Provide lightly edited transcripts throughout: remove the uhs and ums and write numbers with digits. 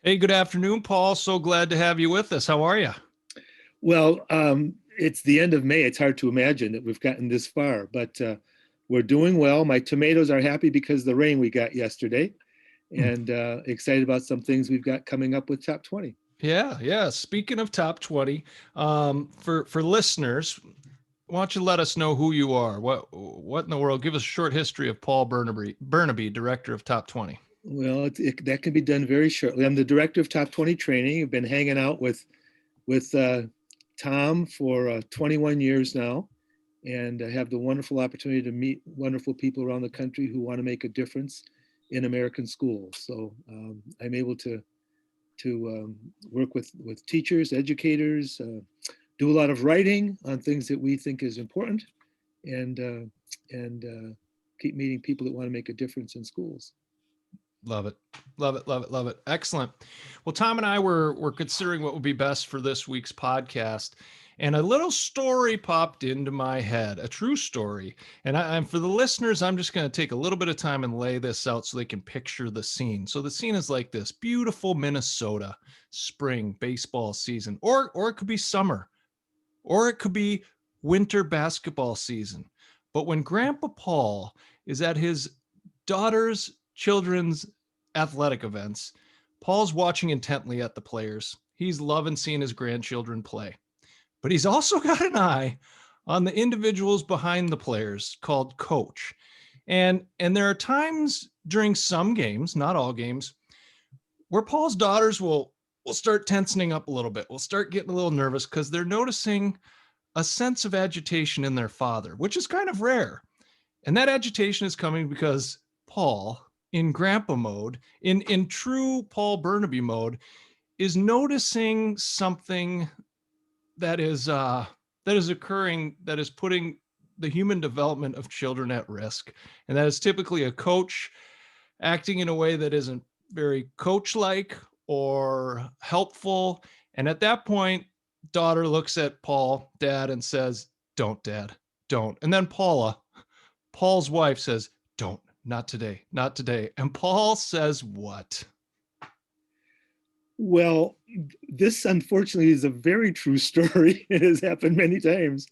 Hey, good afternoon, Paul. So glad to have you with us. How are you? Well, it's the end of May. It's hard to imagine that we've gotten this far, but we're doing well. My tomatoes are happy because of the rain we got yesterday, and excited about some things we've got coming up with Top 20. Yeah. Speaking of top 20, for listeners, why don't you let us know who you are? What in the world? Give us a short history of Paul Bernabei, director of Top 20. Well, that can be done very shortly. I'm the director of Top 20 training. I've been hanging out with Tom for 21 years now, and I have the wonderful opportunity to meet wonderful people around the country who want to make a difference in American schools. So I'm able to work with teachers, educators, do a lot of writing on things that we think is important, and keep meeting people that want to make a difference in schools. Love it. Love it. Excellent. Well, Tom and I were considering what would be best for this week's podcast, and a little story popped into my head, a true story. And for the listeners, I'm just going to take a little bit of time and lay this out so they can picture the scene. So the scene is like this: beautiful Minnesota spring baseball season, or it could be summer, or it could be winter basketball season. But when Grandpa Paul is at his daughter's children's athletic events, Paul's watching intently at the players. He's loving seeing his grandchildren play. But he's also got an eye on the individuals behind the players called coach. And there are times during some games, not all games, where Paul's daughters will start tensing up a little bit. Will start getting a little nervous because they're noticing a sense of agitation in their father, which is kind of rare. And that agitation is coming because Paul, in grandpa mode, in true Paul Bernabei mode, is noticing something that is occurring, that is putting the human development of children at risk. And that is typically a coach acting in a way that isn't very coach like or helpful. And at that point, daughter looks at Paul, dad, and says, "Don't, dad, don't." And then Paul's wife, says, "Don't, not today, not today." And Paul says, "What?" Well, this unfortunately is a very true story. It has happened many times.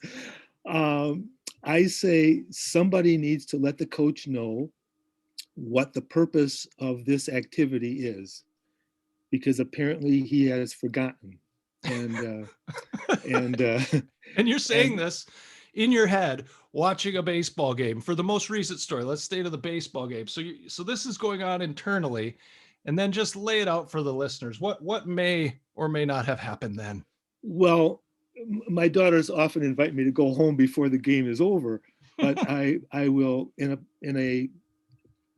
Um, I say somebody needs to let the coach know what the purpose of this activity is, because apparently he has forgotten. And and And you're saying and this in your head watching a baseball game. For the most recent story, let's stay to the baseball game. So this is going on internally, and then just lay it out for the listeners. What may or may not have happened then? well, my daughters often invite me to go home before the game is over, but I will in a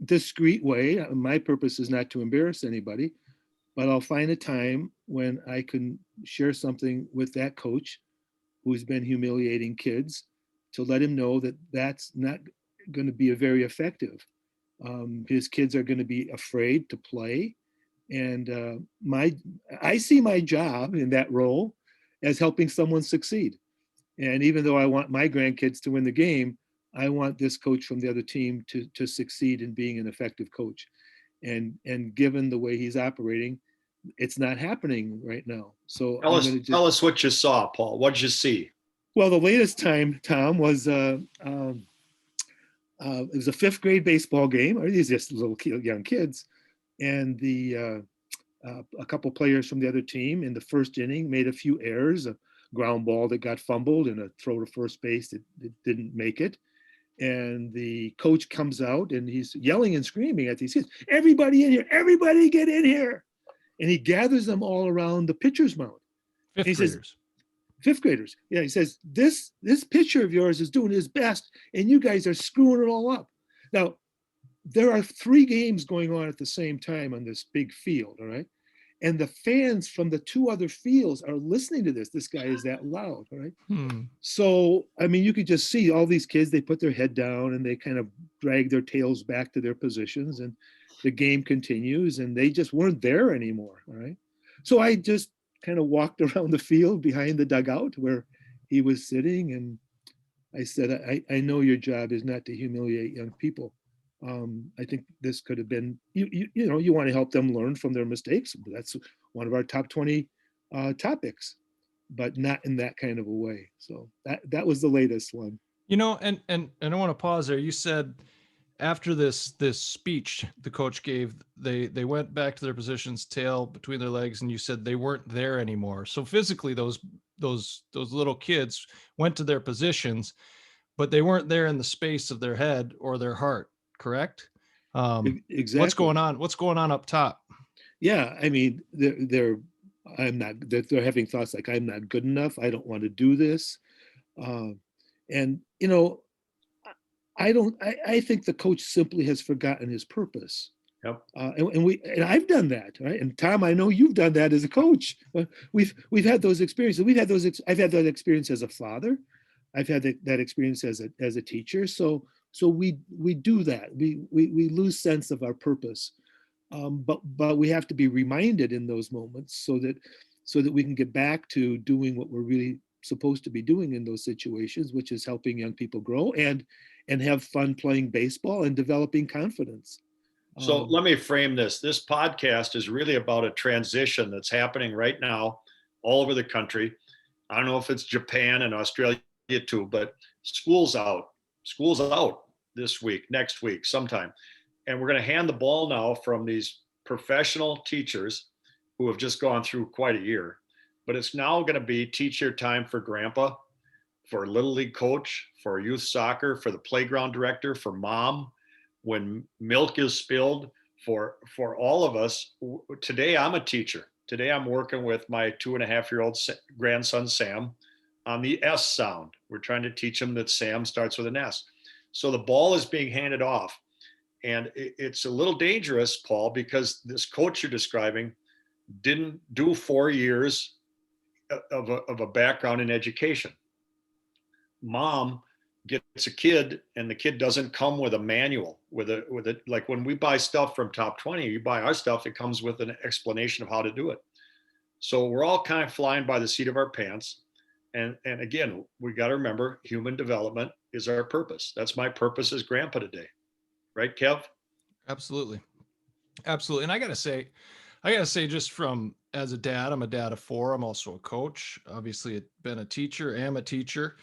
discreet way. My purpose is not to embarrass anybody, but I'll find a time when I can share something with that coach who's been humiliating kids, to let him know that that's not going to be a very effective. His kids are going to be afraid to play, and my I see my job in that role as helping someone succeed. And even though I want my grandkids to win the game, I want this coach from the other team to succeed in being an effective coach. And given the way he's operating, it's not happening right now. So Tell I'm going us, to just tell us what you saw, Paul. What did you see? well, the latest time, Tom, was it was a fifth grade baseball game. Or these just little young kids, and the a couple players from the other team in the first inning made a few errors. A ground ball that got fumbled and a throw to first base that didn't make it. And the coach comes out and he's yelling and screaming at these kids, "Everybody in here! Everybody get in here!" And he gathers them all around the pitcher's mound. And Fifth he says, graders. fifth graders. Yeah, he says, this pitcher of yours is doing his best, and you guys are screwing it all up. Now, there are three games going on at the same time on this big field, all right? And the fans from the two other fields are listening to this. This guy is that loud, all right? Hmm. So, I mean, you could just see all these kids, they put their head down and they kind of drag their tails back to their positions, and the game continues, and they just weren't there anymore, all right? So I just kind of walked around the field behind the dugout where he was sitting, and I said, I know your job is not to humiliate young people. I think this could have been, you want to help them learn from their mistakes. That's one of our top 20 topics, but not in that kind of a way. So that was the latest one. And I want to pause there. You said after this speech the coach gave, they went back to their positions, tail between their legs, and you said they weren't there anymore. So physically, those little kids went to their positions, but they weren't there in the space of their head or their heart. Correct? What's Exactly. going on? What's going on up top? Yeah, I mean, they're having thoughts like, I'm not good enough. I don't want to do this. Um, and I think the coach simply has forgotten his purpose. Yep. And I've done that, right? And Tom, I know you've done that as a coach. We've had those experiences. I've had that experience as a father. I've had that experience as a teacher. So we do that. We lose sense of our purpose. But we have to be reminded in those moments so that we can get back to doing what we're really supposed to be doing in those situations, which is helping young people grow and have fun playing baseball and developing confidence. So let me frame this. This podcast is really about a transition that's happening right now all over the country. I don't know if it's Japan and Australia too, but school's out. School's out this week, next week, sometime. And we're going to hand the ball now from these professional teachers who have just gone through quite a year. But it's now going to be teach your time for grandpa, for little league coach, for youth soccer, for the playground director, for mom, when milk is spilled, for all of us. Today I'm a teacher. Today I'm working with my 2.5-year-old grandson Sam on the S sound. We're trying to teach him that Sam starts with an S. So the ball is being handed off. And it's a little dangerous, Paul, because this coach you're describing didn't do 4 years of a background in education. Mom gets a kid and the kid doesn't come with a manual, with a like when we buy stuff from Top 20, you buy our stuff, it comes with an explanation of how to do it. So we're all kind of flying by the seat of our pants. And again, we got to remember, human development is our purpose. That's my purpose as grandpa today. Right, Kev? Absolutely. Absolutely. And I gotta say, just from as a dad, I'm a dad of 4. I'm also a coach. Obviously, been a teacher, am a teacher.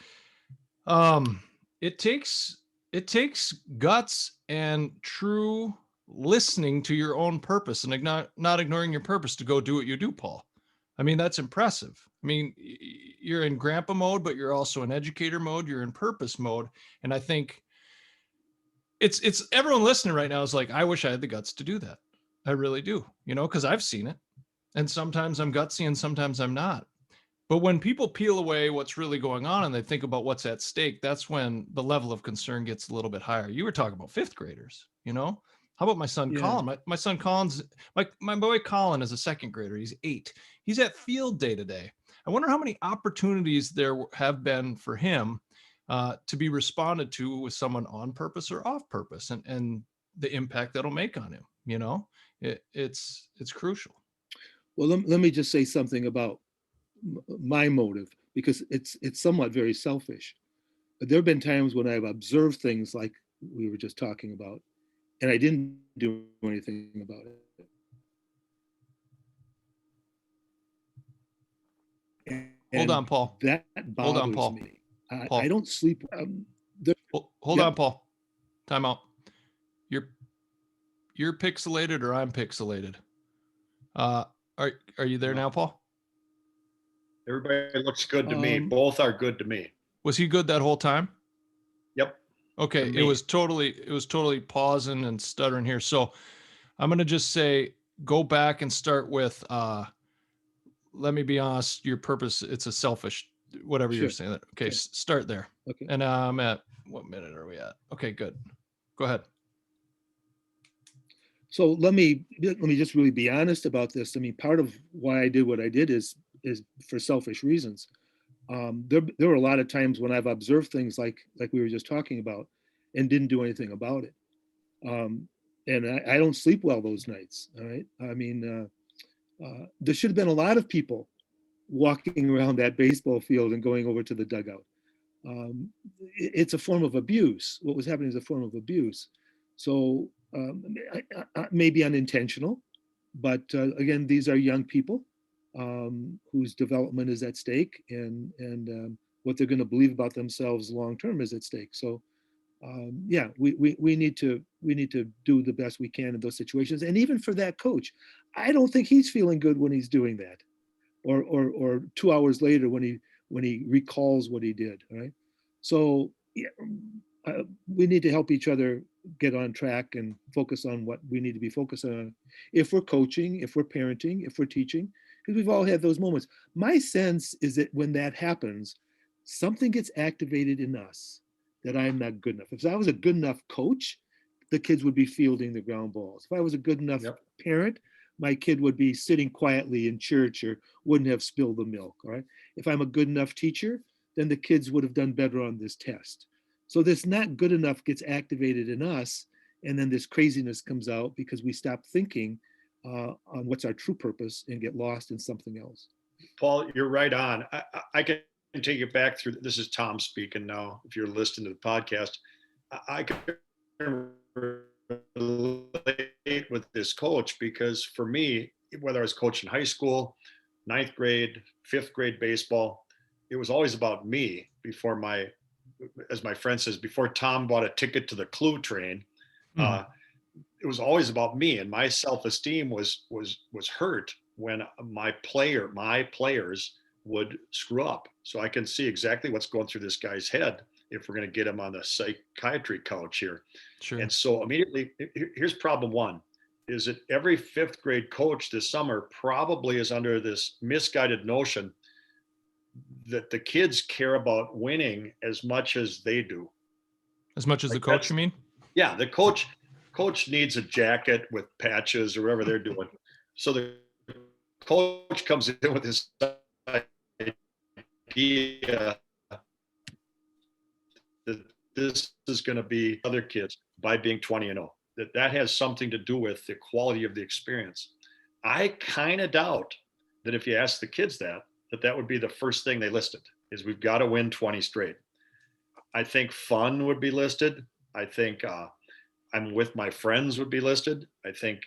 Um, it takes guts and true listening to your own purpose and not ignoring your purpose to go do what you do, Paul. I mean, that's impressive. I mean, you're in grandpa mode, but you're also in educator mode. You're in purpose mode, and I think it's everyone listening right now is like, I wish I had the guts to do that. I really do, because I've seen it. And sometimes I'm gutsy and sometimes I'm not. But when people peel away what's really going on and they think about what's at stake, that's when the level of concern gets a little bit higher. You were talking about 5th graders, How about my son Yeah. Colin? My son Colin's my boy Colin is a 2nd grader. He's 8. He's at field day today. I wonder how many opportunities there have been for him to be responded to with someone on purpose or off purpose, and the impact that'll make on him. It's crucial. Well, let me just say something about my motive, because it's somewhat very selfish. But there have been times when I've observed things like we were just talking about, and I didn't do anything about it. Hold on, And Paul. that Hold on, bothers Paul. me. Paul. I don't sleep. Hold Yep. on, Paul. Time out. You're pixelated or I'm pixelated. Are you there now, Paul? Everybody looks good to me. Both are good to me. Was he good that whole time? Yep. Okay. It was totally pausing and stuttering here. So I'm going to just say, go back and start with, let me be honest, your purpose, it's a selfish, whatever Sure. you're saying. Okay. Okay. Start there. Okay. And I'm at, what minute are we at? Okay, good. Go ahead. So let me just really be honest about this. I mean, part of why I did what I did is for selfish reasons. There were a lot of times when I've observed things like we were just talking about, and didn't do anything about it. And I don't sleep well those nights. All right. I mean, there should have been a lot of people walking around that baseball field and going over to the dugout. It's a form of abuse. What was happening is a form of abuse. So maybe unintentional, but again, these are young people whose development is at stake, and what they're going to believe about themselves long term is at stake. So yeah, we need to do the best we can in those situations. And even for that coach, I don't think he's feeling good when he's doing that, or 2 hours later when he recalls what he did. Right. So yeah, we need to help each other get on track and focus on what we need to be focused on. If we're coaching, if we're parenting, if we're teaching, because we've all had those moments. My sense is that when that happens, something gets activated in us that I'm not good enough. If I was a good enough coach, the kids would be fielding the ground balls. If I was a good enough parent, my kid would be sitting quietly in church or wouldn't have spilled the milk. All right. If I'm a good enough teacher, then the kids would have done better on this test. So this not good enough gets activated in us, and then this craziness comes out because we stop thinking on what's our true purpose and get lost in something else. Paul, you're right on. I can take it back through. This is Tom speaking now. If you're listening to the podcast, I can relate with this coach because for me, whether I was coaching high school, ninth grade, fifth grade baseball, it was always about me before as my friend says, before Tom bought a ticket to the Clue train. It was always about me, and my self-esteem was hurt when my players would screw up. So I can see exactly what's going through this guy's head if we're going to get him on the psychiatry couch here. Sure. And so immediately, here's problem one, is that every fifth grade coach this summer probably is under this misguided notion that the kids care about winning as much as they do. As much as the coach, you mean? Yeah, the coach needs a jacket with patches or whatever they're doing. So the coach comes in with this idea that this is going to be other kids by being 20-0. That has something to do with the quality of the experience. I kind of doubt that if you ask the kids that would be the first thing they listed is we've got to win 20 straight. I think fun would be listed. I think I'm with my friends would be listed. I think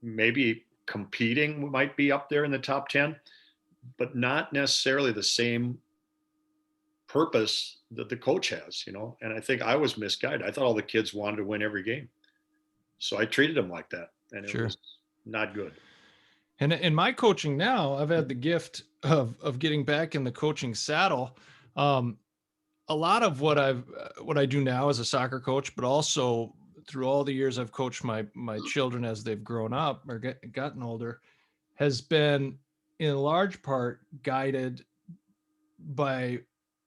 maybe competing might be up there in the top 10, but not necessarily the same purpose that the coach has, and I think I was misguided. I thought all the kids wanted to win every game. So I treated them like that, and it was not good. And in my coaching now, I've had the gift of getting back in the coaching saddle. A lot of what I do now as a soccer coach, but also through all the years I've coached my children as they've grown up or gotten older, has been in large part guided by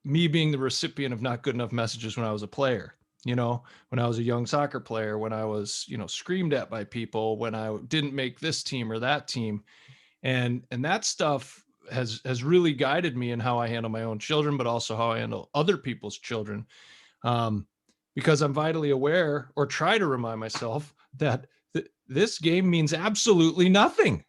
me being the recipient of not good enough messages when I was a player. When I was a young soccer player, when I was, screamed at by people, when I didn't make this team or that team. And that stuff has really guided me in how I handle my own children, but also how I handle other people's children. Because I'm vitally aware, or try to remind myself, that this game means absolutely nothing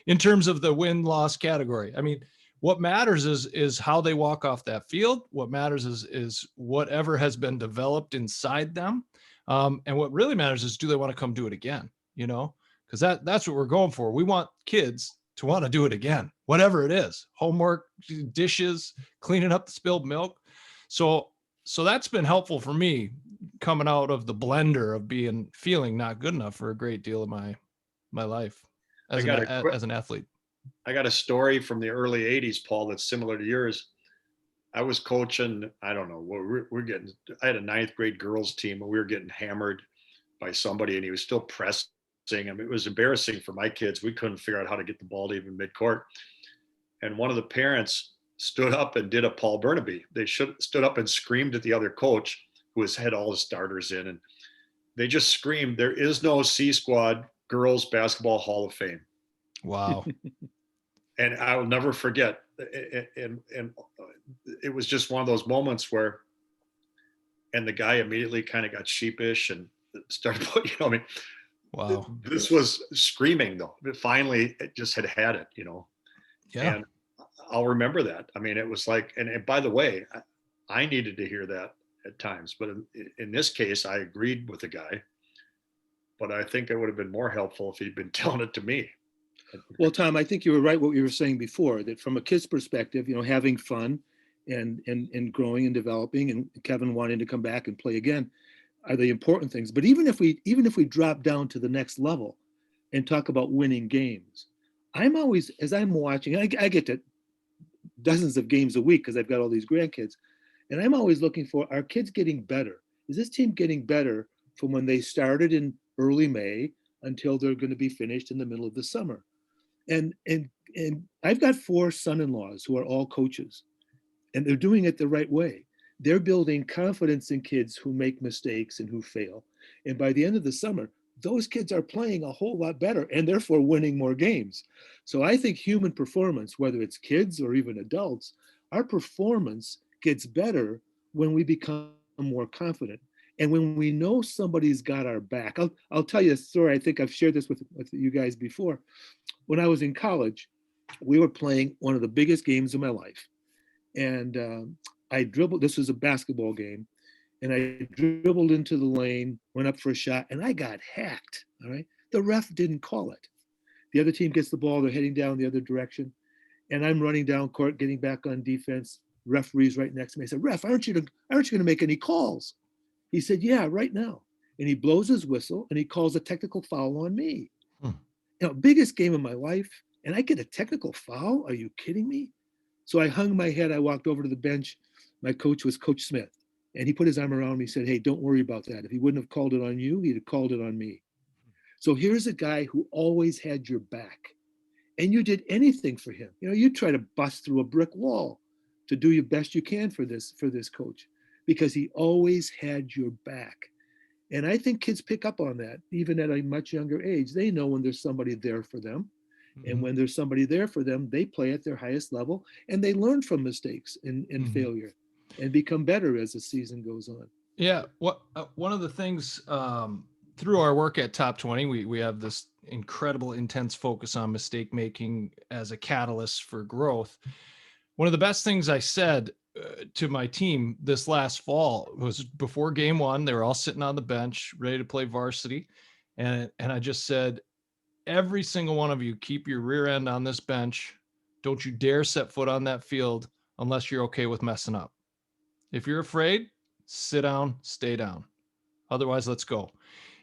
in terms of the win-loss category. I mean, what matters is how they walk off that field. What matters is whatever has been developed inside them. And what really matters is, do they want to come do it again? Because that's what we're going for. We want kids to want to do it again, whatever it is, homework, dishes, cleaning up the spilled milk. So that's been helpful for me coming out of the blender of feeling not good enough for a great deal of my life as an athlete. I got a story from the early 80s, Paul, that's similar to yours. I was coaching, I don't know, I had a ninth grade girls team and we were getting hammered by somebody and he was still pressing. I mean, it was embarrassing for my kids. We couldn't figure out how to get the ball to even midcourt. And one of the parents stood up and did a Paul Bernabei. They stood up and screamed at the other coach who had all the starters in. And they just screamed, "There is no C Squad Girls Basketball Hall of Fame." Wow. And I will never forget. And it was just one of those moments where, and the guy immediately kind of got sheepish and started putting, wow. This was screaming though. Finally, it just had it, Yeah. And I'll remember that. I mean, it was like, and by the way, I needed to hear that. at times. But in this case, I agreed with the guy. But I think it would have been more helpful if he'd been telling it to me. Well, Tom, I think you were right what you were saying before, that from a kid's perspective, having fun and growing and developing, and Kevin wanting to come back and play again are the important things. But even if we drop down to the next level and talk about winning games, I'm always, as I'm watching, I get to dozens of games a week because I've got all these grandkids, and I'm always looking for, are kids getting better? Is this team getting better from when they started in early May until they're going to be finished in the middle of the summer? And I've got 4 son-in-laws who are all coaches, and they're doing it the right way. They're building confidence in kids who make mistakes and who fail. And by the end of the summer, those kids are playing a whole lot better and therefore winning more games. So I think human performance, whether it's kids or even adults, our performance gets better when we become more confident. And when we know somebody's got our back. I'll tell you a story. I think I've shared this with you guys before. When I was in college, we were playing one of the biggest games of my life. And I dribbled, this was a basketball game, and I dribbled into the lane, went up for a shot, and I got hacked. All right. The ref didn't call it. The other team gets the ball, they're heading down the other direction. And I'm running down court, getting back on defense. Referee's right next to me. I said, "Ref, aren't you going to make any calls?" He said, "Yeah, right now." And he blows his whistle and he calls a technical foul on me. Biggest game of my life, and I get a technical foul? Are you kidding me? So I hung my head. I walked over to the bench. My coach was Coach Smith, and he put his arm around me and said, "Hey, don't worry about that. If he wouldn't have called it on you, he'd have called it on me." So here's a guy who always had your back, and you did anything for him. You try to bust through a brick wall to do your best you can for this coach, because he always had your back. And I think kids pick up on that, even at a much younger age. They know when there's somebody there for them. And when there's somebody there for them, they play at their highest level, and they learn from mistakes and failure and become better as the season goes on. Yeah. One of the things through our work at Top 20, we have this incredible intense focus on mistake making as a catalyst for growth. One of the best things I said to my team this last fall was, before game 1, they were all sitting on the bench ready to play varsity. And I just said, every single one of you, keep your rear end on this bench. Don't you dare set foot on that field unless you're okay with messing up. If you're afraid, sit down, stay down. Otherwise, let's go.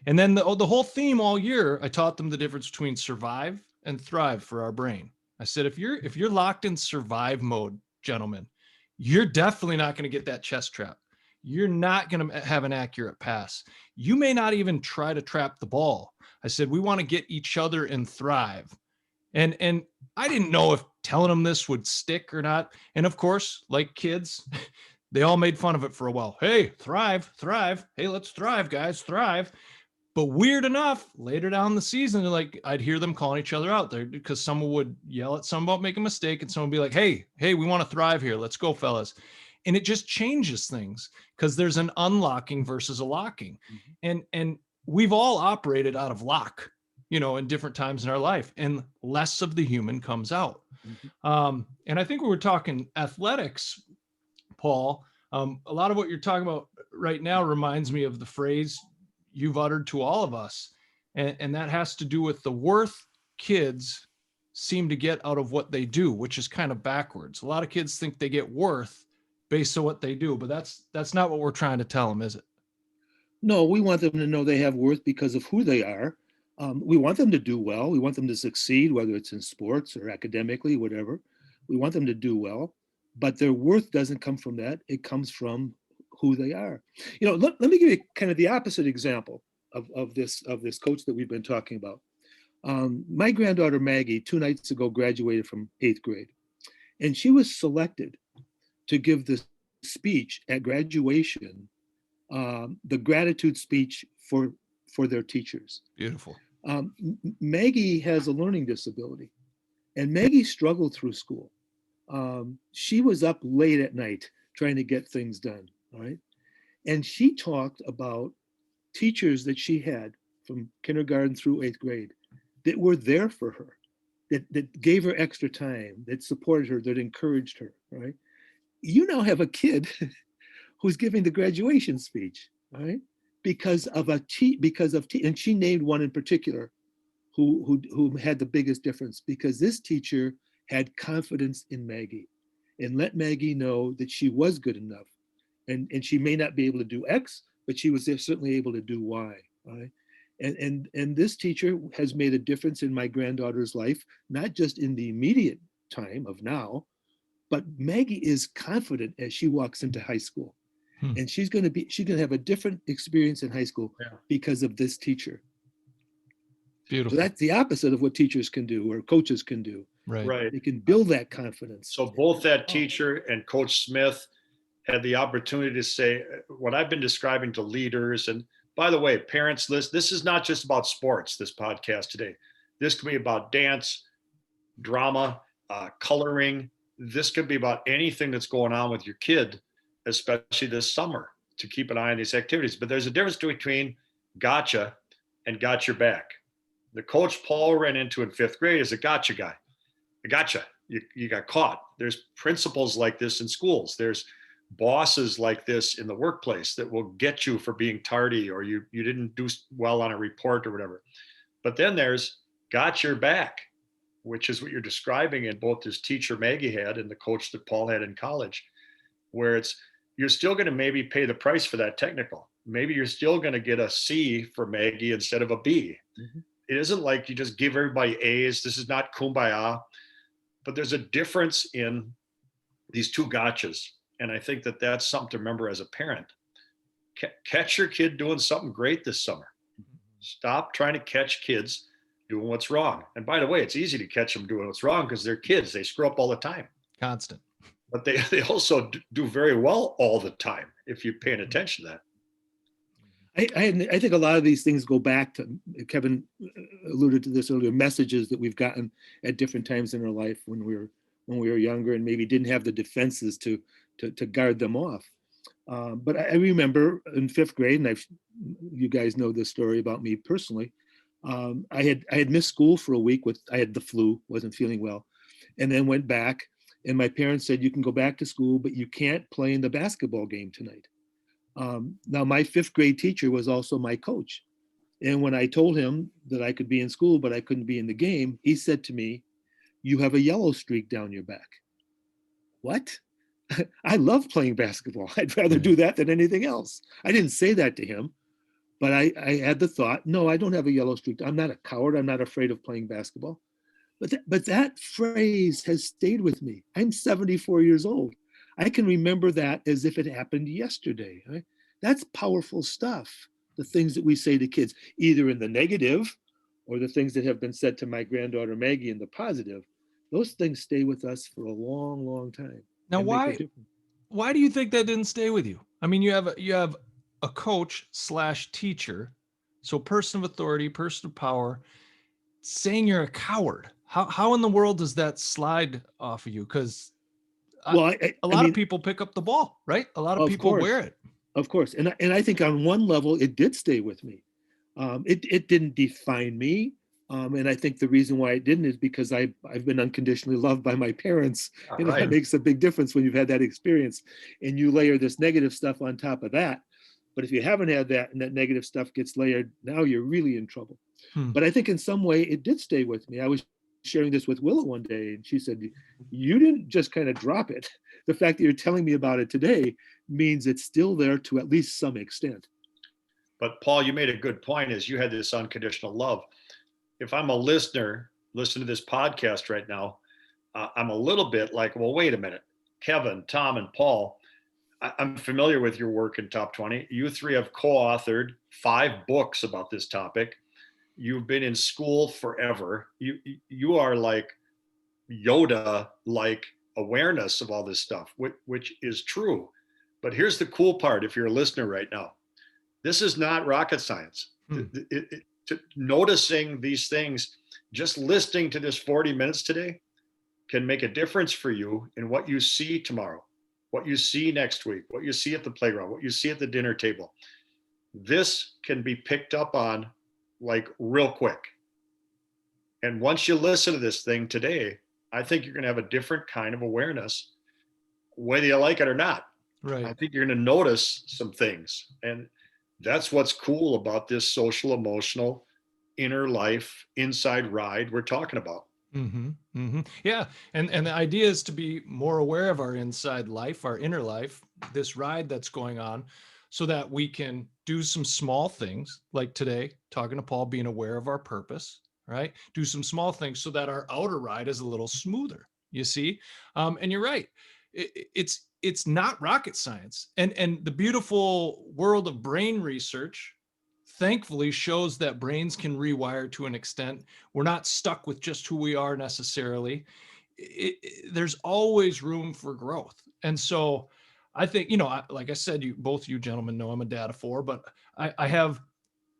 And then the whole theme all year, I taught them the difference between survive and thrive for our brain. I said, if you're locked in survive mode, gentlemen, you're definitely not going to get that chest trap. You're not going to have an accurate pass. You may not even try to trap the ball. I said, we want to get each other and thrive. And I didn't know if telling them this would stick or not. And of course, like kids, they all made fun of it for a while. Hey, thrive. Hey, let's thrive, guys, thrive. But weird enough, later down the season, like, I'd hear them calling each other out there, because someone would yell at someone about making a mistake, and someone would be like, hey, we want to thrive here. Let's go, fellas. And it just changes things, because there's an unlocking versus a locking. And we've all operated out of lock, in different times in our life, and less of the human comes out. And I think we were talking athletics, Paul. A lot of what you're talking about right now reminds me of the phrase you've uttered to all of us. And that has to do with the worth kids seem to get out of what they do, which is kind of backwards. A lot of kids think they get worth based on what they do, but that's not what we're trying to tell them, is it? No, we want them to know they have worth because of who they are. We want them to do well. We want them to succeed, whether it's in sports or academically, whatever. We want them to do well, but their worth doesn't come from that. It comes from who they are. Let me give you kind of the opposite example of this coach that we've been talking about. My granddaughter Maggie 2 nights ago graduated from 8th grade, and she was selected to give the speech at graduation, the gratitude speech for their teachers. Beautiful. Maggie has a learning disability, and Maggie struggled through school. She was up late at night trying to get things done. All right. And she talked about teachers that she had from kindergarten through 8th grade that were there for her, that gave her extra time, that supported her, that encouraged her. Right. You now have a kid who's giving the graduation speech, all right? And she named one in particular who had the biggest difference, because this teacher had confidence in Maggie and let Maggie know that she was good enough. And she may not be able to do X, but she was certainly able to do Y. Right? And this teacher has made a difference in my granddaughter's life, not just in the immediate time of now, but Maggie is confident as she walks into high school. And she's going to have a different experience in high school because of this teacher. Beautiful. So that's the opposite of what teachers can do or coaches can do. Right. They can build that confidence. So both that teacher and Coach Smith had the opportunity to say what I've been describing to leaders. And by the way, parents, this is not just about sports, this podcast today. This could be about dance, drama, coloring. This could be about anything that's going on with your kid, especially this summer, to keep an eye on these activities. But there's a difference between gotcha and got your back. The coach Paul ran into in 5th grade is a gotcha guy. A gotcha. You got caught. There's principals like this in schools. There's bosses like this in the workplace that will get you for being tardy, or you didn't do well on a report or whatever. But then there's got your back, which is what you're describing in both this teacher Maggie had and the coach that Paul had in college, where you're still going to maybe pay the price for that technical. Maybe you're still going to get a C for Maggie instead of a B. Mm-hmm. It isn't like you just give everybody A's. This is not kumbaya, but there's a difference in these two gotchas. And I think that that's something to remember as a parent. Catch your kid doing something great this summer. Stop trying to catch kids doing what's wrong. And by the way, it's easy to catch them doing what's wrong because they're kids. They screw up all the time. Constant. But they also do very well all the time if you're paying attention to that. I think a lot of these things go back to, Kevin alluded to this earlier, messages that we've gotten at different times in our life when we were younger and maybe didn't have the defenses to guard them off. But I remember in 5th grade, and you guys know this story about me personally. I had missed school for a week I had the flu, wasn't feeling well, and then went back. And my parents said, you can go back to school, but you can't play in the basketball game tonight. Now, my 5th grade teacher was also my coach. And when I told him that I could be in school, but I couldn't be in the game, he said to me, you have a yellow streak down your back. What? I love playing basketball. I'd rather do that than anything else. I didn't say that to him, but I had the thought, no, I don't have a yellow streak. I'm not a coward. I'm not afraid of playing basketball. But that phrase has stayed with me. I'm 74 years old. I can remember that as if it happened yesterday. Right? That's powerful stuff. The things that we say to kids, either in the negative or the things that have been said to my granddaughter Maggie in the positive, those things stay with us for a long, long time. Now, why do you think that didn't stay with you? I mean, you have a coach / teacher, so person of authority, person of power, saying you're a coward. How in the world does that slide off of you? Because a lot of people pick up the ball, right? A lot of people wear it. Of course. And I think on one level, it did stay with me. It didn't define me. And I think the reason why it didn't is because I've been unconditionally loved by my parents. And that makes a big difference when you've had that experience and you layer this negative stuff on top of that. But if you haven't had that and that negative stuff gets layered, now you're really in trouble. But I think in some way it did stay with me. I was sharing this with Willa one day and she said, you didn't just kind of drop it. The fact that you're telling me about it today means it's still there to at least some extent. But Paul, you made a good point is you had this unconditional love. If I'm a listener, listen to this podcast right now, I'm a little bit like, well, wait a minute, Kevin, Tom, and Paul, I'm familiar with your work in Top 20. You three have co-authored 5 books about this topic. You've been in school forever. You are like Yoda-like awareness of all this stuff, which is true. But here's the cool part if you're a listener right now. This is not rocket science. Noticing these things, just listening to this 40 minutes today can make a difference for you in what you see tomorrow, what you see next week, what you see at the playground, what you see at the dinner table. This can be picked up on like real quick. And once you listen to this thing today, I think you're going to have a different kind of awareness, whether you like it or not. Right. I think you're going to notice some things. And that's what's cool about this social emotional inner life inside ride we're talking about. Yeah, and the idea is to be more aware of our inside life, our inner life, this ride that's going on, so that we can do some small things like today, talking to Paul, being aware of our purpose, right? Do some small things so that our outer ride is a little smoother. You see, and you're right. It's not rocket science, and the beautiful world of brain research thankfully shows that brains can rewire to an extent. We're not stuck with just who we are necessarily. There's always room for growth. And so I think, like I said, both you gentlemen know I'm a dad of four, but I have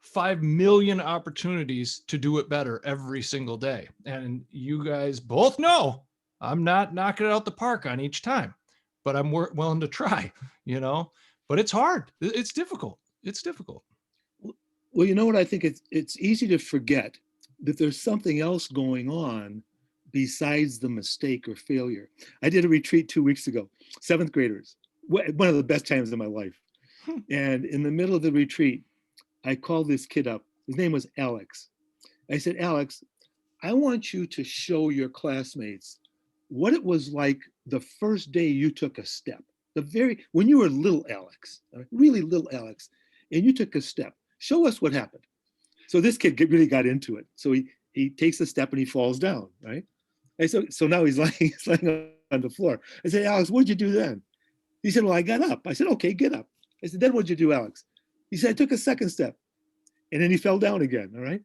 5 million opportunities to do it better every single day. And you guys both know I'm not knocking it out the park on each time, but I'm willing to try, you know, but it's hard. It's difficult. It's difficult. Well, you know what? I think it's easy to forget that there's something else going on besides the mistake or failure. I did a retreat 2 weeks ago, seventh graders, one of the best times of my life. Hmm. And in the middle of the retreat, I called this kid up. His name was Alex. I said, Alex, I want you to show your classmates what it was like the first day you took a step. When you were little Alex, really little Alex, and you took a step. Show us what happened. So this kid really got into it. So he takes a step and he falls down, right? And so now he's laying on the floor. I said, Alex, what'd you do then? He said, well, I got up. I said, okay, get up. I said, then what'd you do, Alex? He said, I took a second step. And then he fell down again, all right?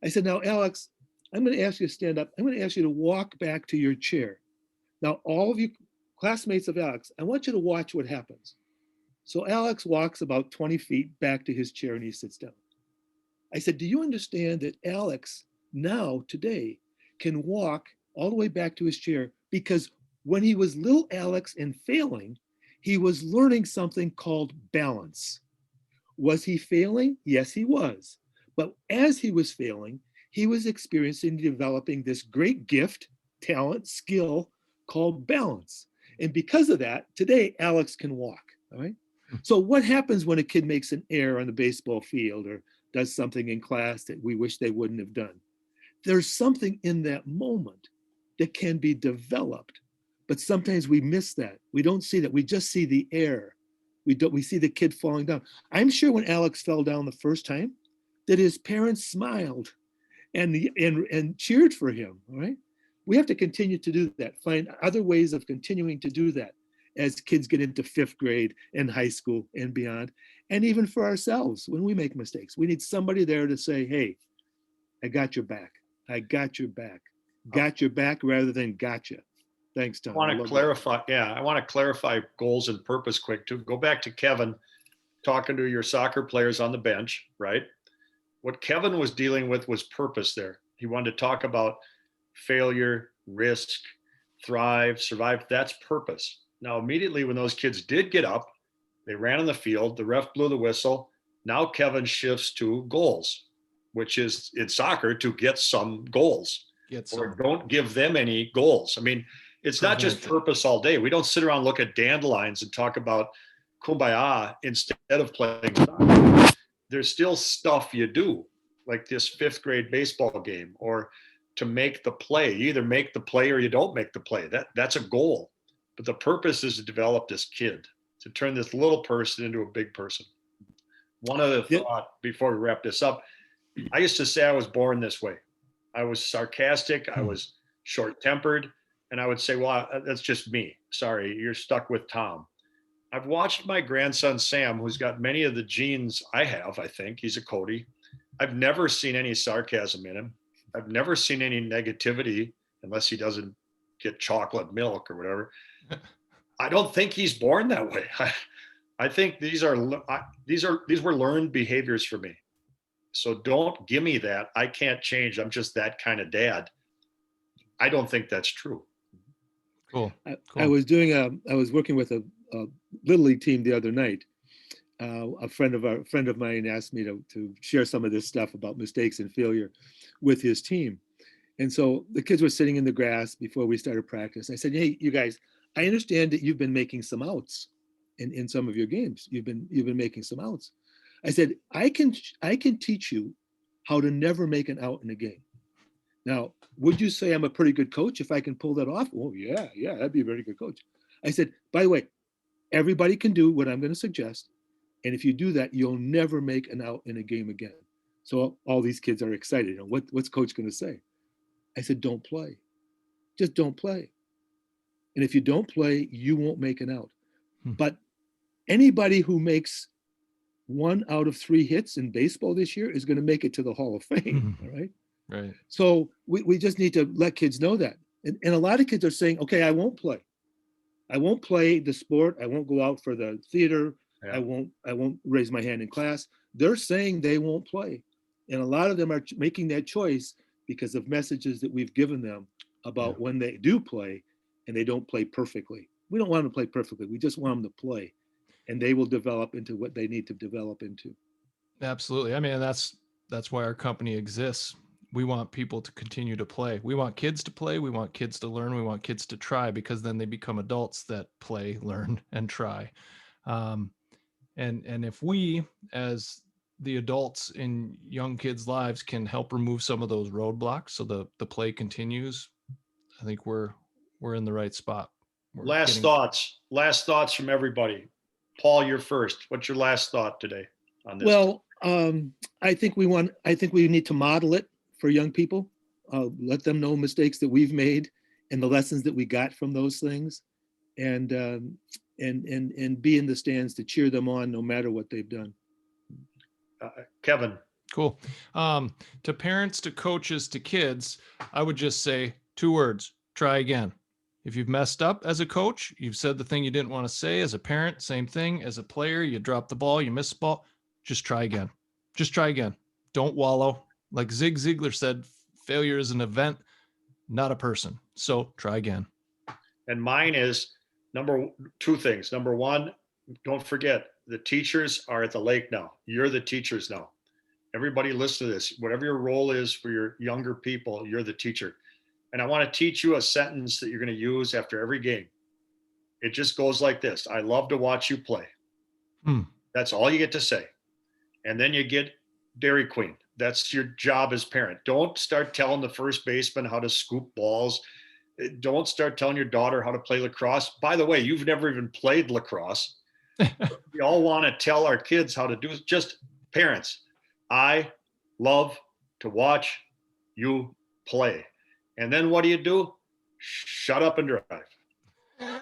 I said, now, Alex, I'm going to ask you to stand up. I'm going to ask you to walk back to your chair. Now, all of you classmates of Alex, I want you to watch what happens. So Alex walks about 20 feet back to his chair and he sits down. I said, do you understand that Alex now, today, can walk all the way back to his chair because when he was little Alex and failing, he was learning something called balance. Was he failing? Yes, he was. But as he was failing, he was experiencing developing this great gift, talent, skill called balance. And because of that, today Alex can walk. All right. So what happens when a kid makes an error on the baseball field or does something in class that we wish they wouldn't have done? There's something in that moment that can be developed, but sometimes we miss that. We don't see that. We just see the error. We see the kid falling down. I'm sure when Alex fell down the first time, that his parents smiled and cheered for him. All right. We have to continue to do that. Find other ways of continuing to do that as kids get into fifth grade and high school and beyond. And even for ourselves, when we make mistakes, we need somebody there to say, hey, I got your back. I got your back. Got your back rather than gotcha. Thanks, Tom. I want to clarify. Yeah, I want to clarify goals and purpose quick too. Go back to Kevin talking to your soccer players on the bench, right? What Kevin was dealing with was purpose there. He wanted to talk about failure, risk, thrive, survive. That's purpose. Now, immediately when those kids did get up, they ran on the field, the ref blew the whistle. Now Kevin shifts to goals, which is in soccer to get some goals. Or don't give them any goals. I mean, it's not just purpose all day. We don't sit around, look at dandelions and talk about kumbaya instead of playing soccer. There's still stuff you do, like this fifth grade baseball game, or to make the play. You either make the play or you don't make the play. That's a goal. But the purpose is to develop this kid, to turn this little person into a big person. One other thought before we wrap this up. I used to say I was born this way. I was sarcastic. I was short-tempered. And I would say, well, that's just me. Sorry, you're stuck with Tom. I've watched my grandson, Sam, who's got many of the genes I have, I think. He's a Cody. I've never seen any sarcasm in him. I've never seen any negativity unless he doesn't get chocolate milk or whatever. I don't think he's born that way. I think these were learned behaviors for me. So don't give me that. I can't change. I'm just that kind of dad. I don't think that's true. Cool. I was working with a little league team the other night. A friend of mine asked me to share some of this stuff about mistakes and failure with his team. And so the kids were sitting in the grass before we started practice. I said, hey, you guys, I understand that you've been making some outs in some of your games. You've been making some outs. I said, I can teach you how to never make an out in a game. Now, would you say I'm a pretty good coach if I can pull that off? Oh, yeah, that'd be a very good coach. I said, by the way, everybody can do what I'm going to suggest. And if you do that, you'll never make an out in a game again. So all these kids are excited. What's coach going to say? I said, don't play. Just don't play. And if you don't play, you won't make an out. But anybody who makes 1 out of 3 hits in baseball this year is going to make it to the Hall of Fame. All right. Right. So we just need to let kids know that. And a lot of kids are saying, okay, I won't play. I won't play the sport. I won't go out for the theater. Yeah. I won't raise my hand in class. They're saying they won't play. And a lot of them are making that choice because of messages that we've given them about when they do play and they don't play perfectly. We don't want them to play perfectly. We just want them to play, and they will develop into what they need to develop into. Absolutely. I mean, that's why our company exists. We want people to continue to play. We want kids to play. We want kids to learn. We want kids to try, because then they become adults that play, learn, and try. And if we, as the adults in young kids' lives, can help remove some of those roadblocks so the play continues, I think we're in the right spot. Last thoughts from everybody. Paul, you're first. What's your last thought today on this? Well, I think we need to model it for young people. Let them know mistakes that we've made and the lessons that we got from those things, and be in the stands to cheer them on no matter what they've done. Kevin. Cool. To parents, to coaches, to kids, I would just say 2 words: try again. If you've messed up as a coach, you've said the thing you didn't want to say. As a parent, same thing. As a player, you dropped the ball, you missed the ball. Just try again. Just try again. Don't wallow. Like Zig Ziglar said, failure is an event, not a person. So try again. And mine is 2 things. Number 1, don't forget, the teachers are at the lake now. You're the teachers now. Everybody listen to this. Whatever your role is for your younger people, you're the teacher. And I want to teach you a sentence that you're going to use after every game. It just goes like this: I love to watch you play. That's all you get to say. And then you get Dairy Queen. That's your job as parent. Don't start telling the first baseman how to scoop balls. Don't start telling your daughter how to play lacrosse. By the way, you've never even played lacrosse. We all want to tell our kids how to do it. Just parents, I love to watch you play. And then what do? Shut up and drive.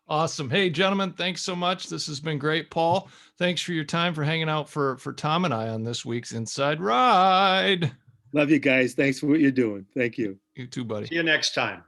Awesome. Hey, gentlemen, thanks so much. This has been great. Paul, thanks for your time, for hanging out for Tom and I on this week's Inside Ride. Love you guys. Thanks for what you're doing. Thank you. You too, buddy. See you next time.